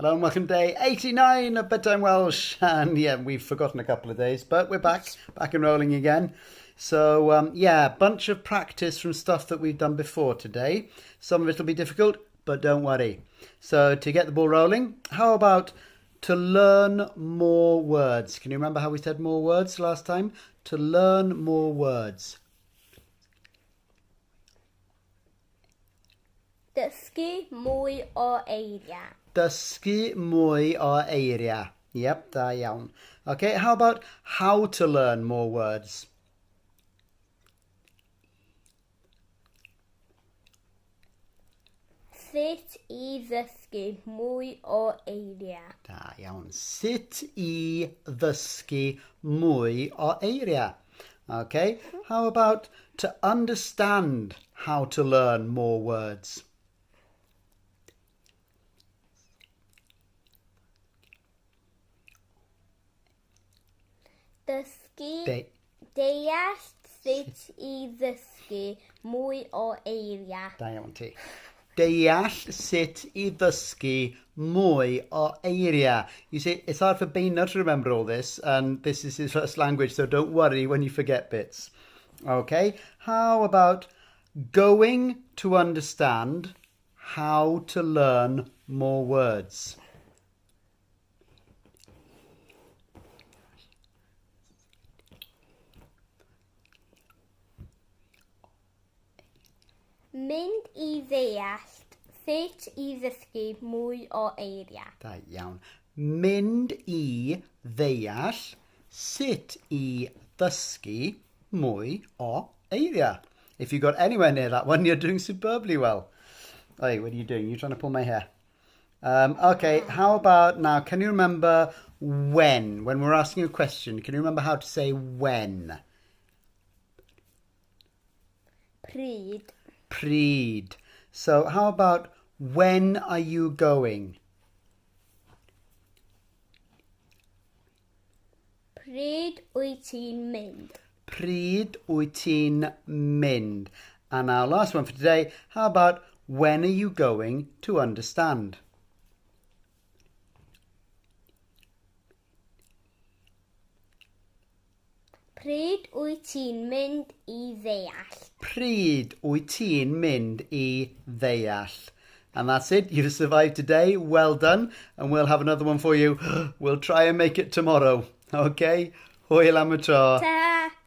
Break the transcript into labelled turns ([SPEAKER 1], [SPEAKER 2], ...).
[SPEAKER 1] Hello and welcome to day 89 of Bedtime Welsh. And yeah, we've forgotten a couple of days, but we're back and rolling again. So yeah, bunch of practice from stuff that we've done before today. Some of it will be difficult, but don't worry. So to get the ball rolling, how about to learn more words? Can you remember how we said more words last time? To learn more words.
[SPEAKER 2] Dysgu mwy o eiriau.
[SPEAKER 1] Dysgu mwy o eiriau. Yep, da iawn. Okay, how about how to learn more words?
[SPEAKER 2] Sut I ddysgu mwy o eiriau?
[SPEAKER 1] Da iawn. Sut I ddysgu mwy o eiriau? Okay, how about to understand how to learn more words?
[SPEAKER 2] Dysgu, deall sut I ddysgu mwy o eiriau.
[SPEAKER 1] Da iawn ti. Deall sut I ddysgu mwy o eiriau. You see, it's hard for Beino to remember all this, and this is his first language, so don't worry when you forget bits. Okay, how about going to understand how to learn more words?
[SPEAKER 2] Mynd I ddeall sut I ddysgu mwy o eiriau.
[SPEAKER 1] Da iawn. Mynd I ddeall sut I ddysgu mwy o eiriau. If you got anywhere near that one, you're doing superbly well. Hey, what are you doing? You're trying to pull my hair. Okay, how about now, can you remember when we're asking a question, can you remember how to say when?
[SPEAKER 2] Pryd.
[SPEAKER 1] Pryd. So how about when are you going?
[SPEAKER 2] Pryd wyt ti'n mynd?
[SPEAKER 1] Pryd wyt ti'n mynd? And our last one for today, how about when are you going to understand?
[SPEAKER 2] Pryd wyt ti'n mynd I ddeall?
[SPEAKER 1] Pryd wyt ti'n mynd I ddeall? And that's it. You've survived today. Well done. And we'll have another one for you. We'll try and make it tomorrow. Okay? Hwyl am y tro.
[SPEAKER 2] Ta!